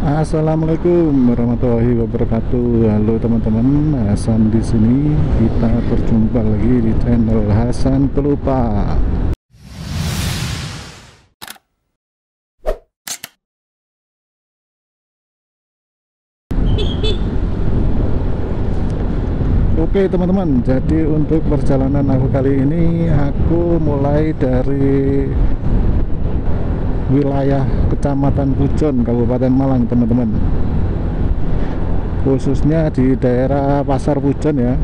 Assalamualaikum warahmatullahi wabarakatuh. Halo teman-teman, Hasan di sini. Kita berjumpa lagi di channel Hasan Pelupa. Oke teman-teman, jadi untuk perjalanan aku kali ini, aku mulai dari wilayah Kecamatan Pujon, Kabupaten Malang teman-teman, khususnya di daerah Pasar Pujon ya,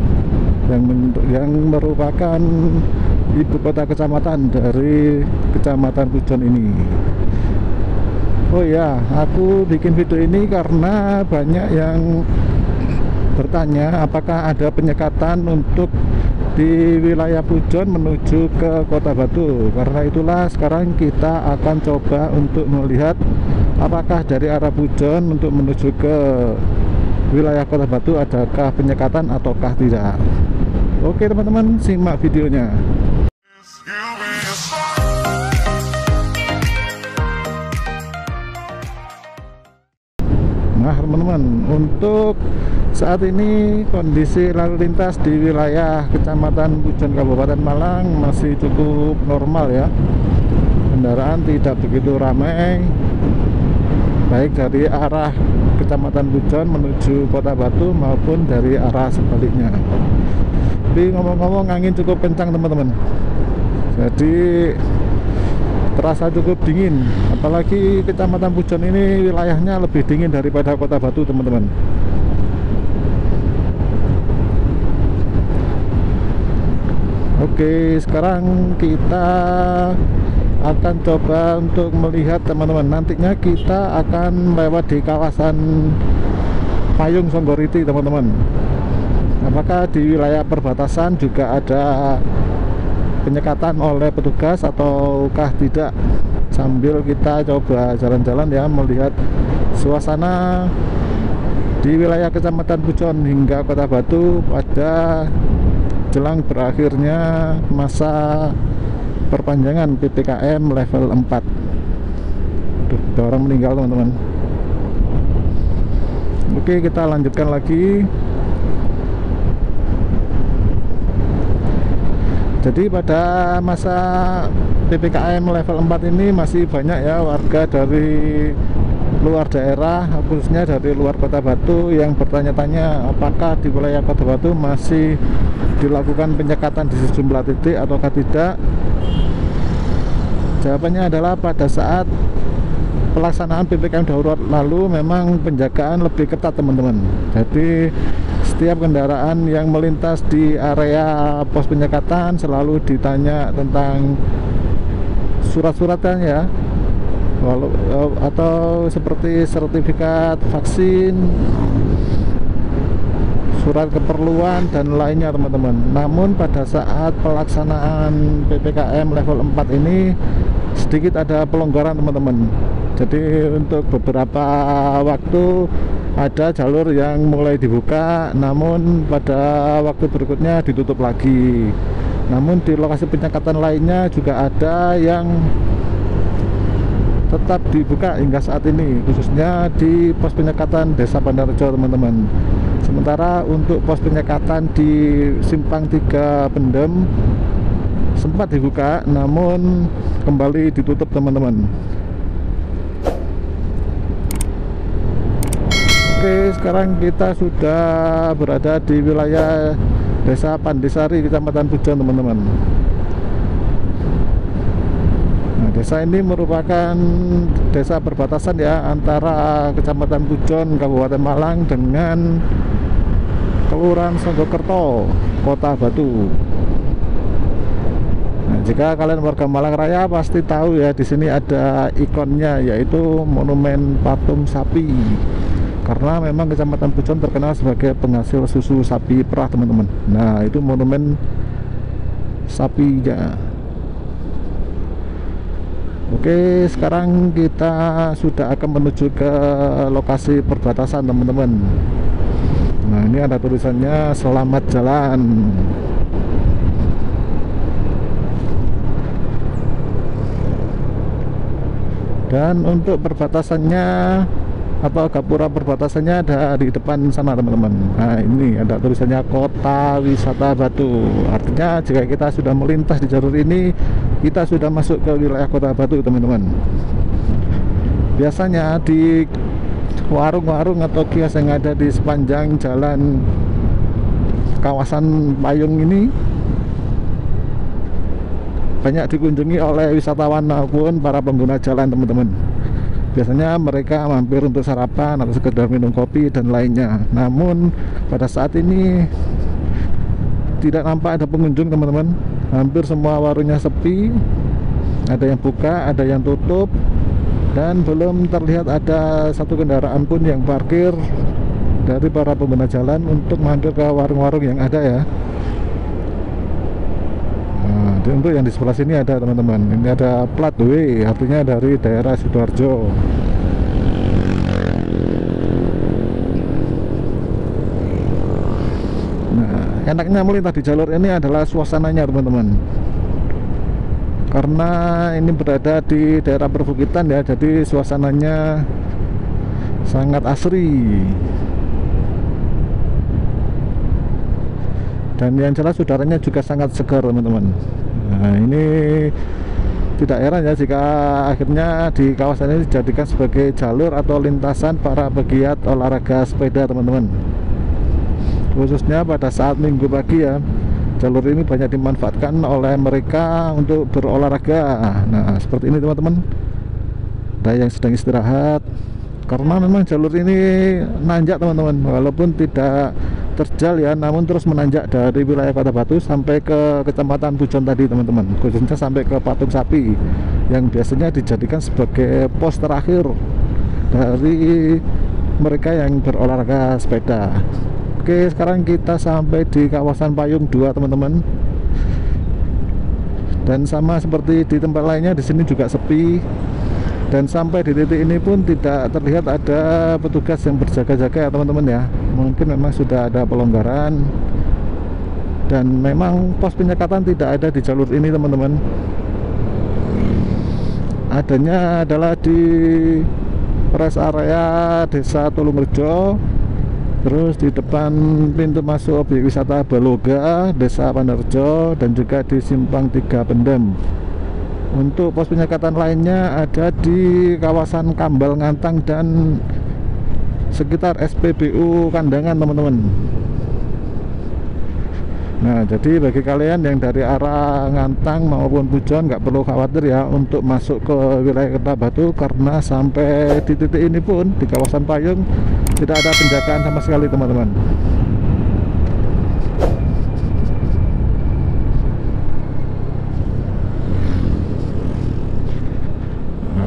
yang merupakan ibu kota kecamatan dari Kecamatan Pujon ini. Oh ya, aku bikin video ini karena banyak yang bertanya apakah ada penyekatan untuk di wilayah Pujon menuju ke Kota Batu. Karena itulah sekarang kita akan coba untuk melihat apakah dari arah Pujon untuk menuju ke wilayah Kota Batu adakah penyekatan ataukah tidak. Oke teman-teman, simak videonya. Nah teman-teman, untuk saat ini kondisi lalu lintas di wilayah Kecamatan Pujon Kabupaten Malang masih cukup normal ya. Kendaraan tidak begitu ramai, baik dari arah Kecamatan Pujon menuju Kota Batu maupun dari arah sebaliknya. Tapi ngomong-ngomong, angin cukup kencang teman-teman, jadi terasa cukup dingin. Apalagi Kecamatan Pujon ini wilayahnya lebih dingin daripada Kota Batu teman-teman. Oke, sekarang kita akan coba untuk melihat teman-teman. Nantinya kita akan lewat di kawasan Payung Songgoriti teman-teman. Apakah di wilayah perbatasan juga ada penyekatan oleh petugas ataukah tidak? Sambil kita coba jalan-jalan ya, melihat suasana di wilayah Kecamatan Pujon hingga Kota Batu pada jelang berakhirnya masa perpanjangan PPKM level 4. Aduh, ada orang meninggal teman-teman. Oke, kita lanjutkan lagi. Jadi pada masa PPKM level 4 ini masih banyak ya warga dari luar daerah, khususnya dari luar Kota Batu, yang bertanya-tanya apakah di wilayah Kota Batu masih dilakukan penyekatan di sejumlah titik ataukah tidak. Jawabannya adalah pada saat pelaksanaan PPKM darurat lalu memang penjagaan lebih ketat teman-teman. Jadi setiap kendaraan yang melintas di area pos penyekatan selalu ditanya tentang surat-suratnya ya, atau seperti sertifikat vaksin, surat keperluan dan lainnya teman-teman. Namun pada saat pelaksanaan PPKM level 4 ini sedikit ada pelonggaran teman-teman. Jadi untuk beberapa waktu ada jalur yang mulai dibuka, namun pada waktu berikutnya ditutup lagi. Namun di lokasi penyekatan lainnya juga ada yang tetap dibuka hingga saat ini, khususnya di pos penyekatan Desa Bandarjo teman-teman. Sementara untuk pos penyekatan di Simpang 3 Pendem sempat dibuka, namun kembali ditutup teman-teman. Oke, sekarang kita sudah berada di wilayah Desa Pandesari, Kecamatan Pujon teman-teman. Nah, desa ini merupakan desa perbatasan ya antara Kecamatan Pujon, Kabupaten Malang dengan Kelurahan Songgokerto, Kota Batu. Nah, jika kalian warga Malang Raya pasti tahu ya, di sini ada ikonnya, yaitu monumen patung sapi. Karena memang Kecamatan Pujon terkenal sebagai penghasil susu sapi perah teman-teman. Nah, itu monumen sapinya. Oke, sekarang kita sudah akan menuju ke lokasi perbatasan teman-teman. Nah, ini ada tulisannya selamat jalan. Dan untuk perbatasannya atau gapura perbatasannya ada di depan sana teman-teman. Nah ini ada tulisannya Kota Wisata Batu, artinya jika kita sudah melintas di jalur ini kita sudah masuk ke wilayah Kota Batu teman-teman. Biasanya di warung-warung atau kios yang ada di sepanjang jalan kawasan Payung ini banyak dikunjungi oleh wisatawan maupun para pengguna jalan teman-teman. Biasanya mereka mampir untuk sarapan atau sekedar minum kopi dan lainnya. Namun pada saat ini tidak nampak ada pengunjung teman-teman. Hampir semua warungnya sepi. Ada yang buka, ada yang tutup, dan belum terlihat ada satu kendaraan pun yang parkir dari para pengguna jalan untuk mampir ke warung-warung yang ada ya. Nah, untuk yang di sebelah sini ada teman-teman, ini ada plat W, artinya dari daerah Sidoarjo. Nah, enaknya melintas di jalur ini adalah suasananya teman-teman, karena ini berada di daerah perbukitan ya, jadi suasananya sangat asri. Dan yang jelas udaranya juga sangat segar teman-teman. Nah ini tidak heran ya jika akhirnya di kawasan ini dijadikan sebagai jalur atau lintasan para pegiat olahraga sepeda teman-teman. Khususnya pada saat minggu pagi ya, jalur ini banyak dimanfaatkan oleh mereka untuk berolahraga. Nah seperti ini teman-teman, ada yang sedang istirahat, karena memang jalur ini nanjak teman-teman, walaupun tidak terjal ya, namun terus menanjak dari wilayah Kota Batu sampai ke Kecamatan Pujon tadi teman-teman, khususnya sampai ke Patung Sapi yang biasanya dijadikan sebagai pos terakhir dari mereka yang berolahraga sepeda. Oke, sekarang kita sampai di kawasan Payung 2 teman-teman, dan sama seperti di tempat lainnya di sini juga sepi. Dan sampai di titik ini pun tidak terlihat ada petugas yang berjaga-jaga ya teman-teman ya. Mungkin memang sudah ada pelonggaran, dan memang pos penyekatan tidak ada di jalur ini teman-teman. Adanya adalah di rest area Desa Tulungrejo, terus di depan pintu masuk objek wisata Baloga, Desa Panarjo, dan juga di Simpang 3 Pendem. Untuk pos penyekatan lainnya ada di kawasan Kambal Ngantang dan sekitar SPBU Kandangan teman-teman. Nah jadi bagi kalian yang dari arah Ngantang maupun Pujon nggak perlu khawatir ya untuk masuk ke wilayah Kota Batu, karena sampai di titik ini pun di kawasan Payung tidak ada penjagaan sama sekali teman-teman.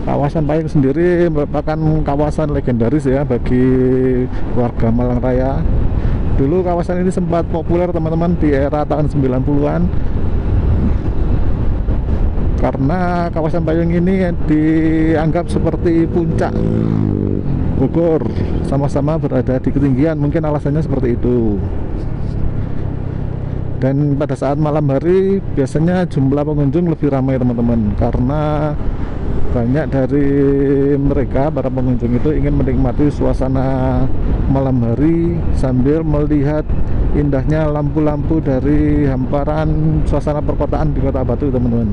Kawasan Payung sendiri merupakan kawasan legendaris ya bagi warga Malang Raya. Dulu kawasan ini sempat populer teman-teman di era tahun 90-an, karena kawasan Payung ini dianggap seperti puncak Bogor, sama-sama berada di ketinggian, mungkin alasannya seperti itu. Dan pada saat malam hari biasanya jumlah pengunjung lebih ramai teman-teman, karena banyak dari mereka para pengunjung itu ingin menikmati suasana malam hari sambil melihat indahnya lampu-lampu dari hamparan suasana perkotaan di Kota Batu teman-teman.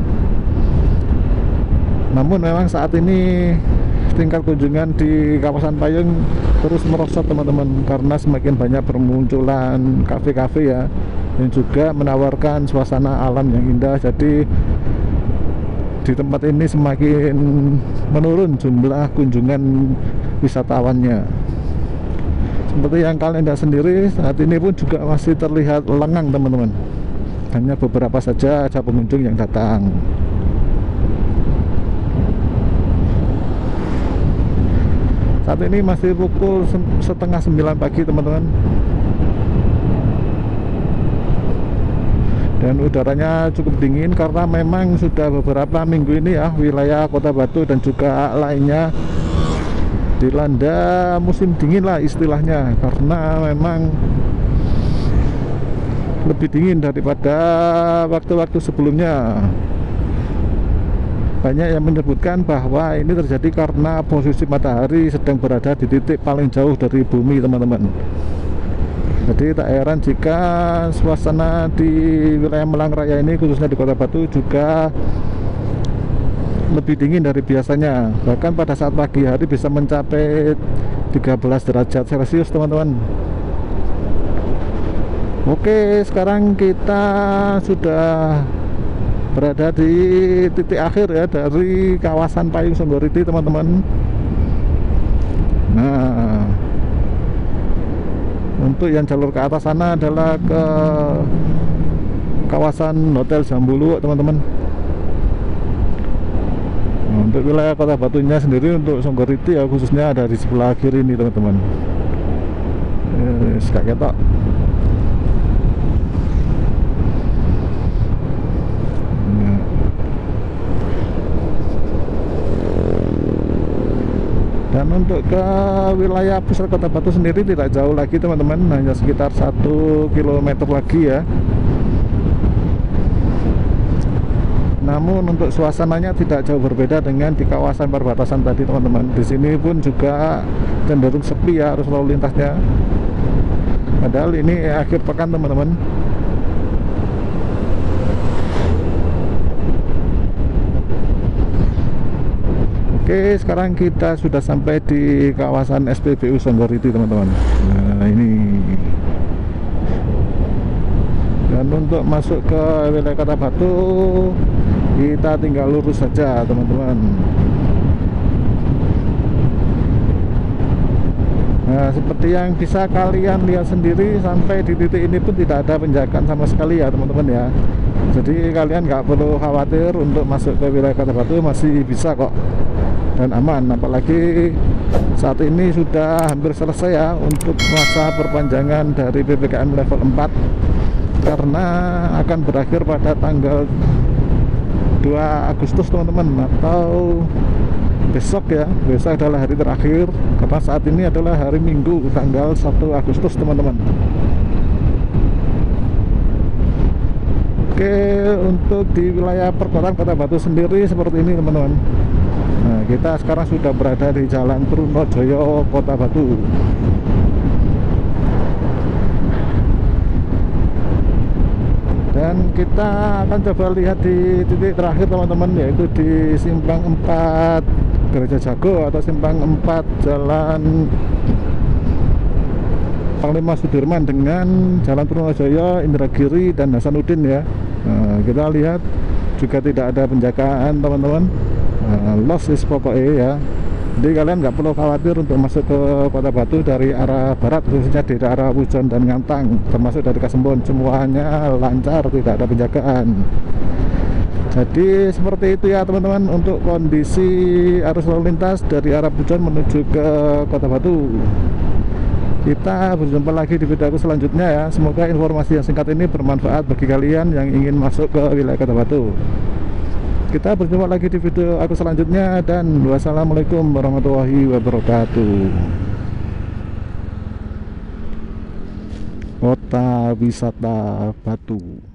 Namun memang saat ini tingkat kunjungan di kawasan Payung terus merosot teman-teman, karena semakin banyak bermunculan kafe-kafe ya, yang juga menawarkan suasana alam yang indah. Jadi di tempat ini semakin menurun jumlah kunjungan wisatawannya. Seperti yang kalian lihat sendiri, saat ini pun juga masih terlihat lengang teman-teman. Hanya beberapa saja ada pengunjung yang datang. Saat ini masih pukul setengah 9 pagi teman-teman, dan udaranya cukup dingin karena memang sudah beberapa minggu ini ya wilayah Kota Batu dan juga lainnya dilanda musim dingin lah istilahnya, karena memang lebih dingin daripada waktu-waktu sebelumnya. banyak yang menyebutkan bahwa ini terjadi karena posisi matahari sedang berada di titik paling jauh dari bumi, teman-teman. Jadi tak heran jika suasana di wilayah Malang Raya ini, khususnya di Kota Batu, juga lebih dingin dari biasanya. Bahkan pada saat pagi hari bisa mencapai 13 derajat Celcius, teman-teman. Oke, sekarang kita sudah berada di titik akhir ya dari kawasan Payung Songgoriti, teman-teman. Nah, untuk yang jalur ke atas sana adalah ke kawasan Hotel Jambulu, teman-teman. Nah, untuk wilayah Kota Batunya sendiri, untuk Songgoriti ya khususnya ada di sebelah kiri ini, teman-teman. Kayak ketok. Dan untuk ke wilayah pusat Kota Batu sendiri tidak jauh lagi, teman-teman, hanya sekitar 1 km lagi ya. Namun untuk suasananya tidak jauh berbeda dengan di kawasan perbatasan tadi, teman-teman. Di sini pun juga cenderung sepi ya arus lalu lintasnya. Padahal ini akhir pekan, teman-teman. Oke, sekarang kita sudah sampai di kawasan SPBU Songgoriti, teman-teman. Nah, ini. Dan untuk masuk ke wilayah Kota Batu, kita tinggal lurus saja, teman-teman. Nah, seperti yang bisa kalian lihat sendiri, sampai di titik ini pun tidak ada penjagaan sama sekali ya, teman-teman ya. Jadi kalian nggak perlu khawatir untuk masuk ke wilayah Kota Batu, masih bisa kok dan aman. Apalagi saat ini sudah hampir selesai ya untuk masa perpanjangan dari PPKM level 4, karena akan berakhir pada tanggal 2 Agustus, teman-teman, atau besok ya. Besok adalah hari terakhir, karena saat ini adalah hari Minggu tanggal 1 Agustus, teman-teman. Oke, untuk di wilayah perkotaan Kota Batu sendiri seperti ini, teman-teman. Nah, kita sekarang sudah berada di Jalan Trunojoyo, Kota Batu. Dan kita akan coba lihat di titik terakhir, teman-teman, yaitu di Simpang 4 Gereja Jago atau Simpang 4 Jalan Panglima Sudirman dengan Jalan Trunojoyo, Indragiri, dan Hasanuddin ya. Nah, kita lihat juga tidak ada penjagaan, teman-teman. Lost is pokoknya ya. Jadi kalian nggak perlu khawatir untuk masuk ke Kota Batu dari arah barat, khususnya di daerah Pujon dan Ngantang, termasuk dari Kasembon, semuanya lancar, tidak ada penjagaan. Jadi seperti itu ya, teman-teman, untuk kondisi arus lalu lintas dari arah Pujon menuju ke Kota Batu. Kita berjumpa lagi di video aku selanjutnya ya. Semoga informasi yang singkat ini bermanfaat bagi kalian yang ingin masuk ke wilayah Kota Batu. Kita berjumpa lagi di video aku selanjutnya, dan wassalamualaikum warahmatullahi wabarakatuh. Kota Wisata Batu.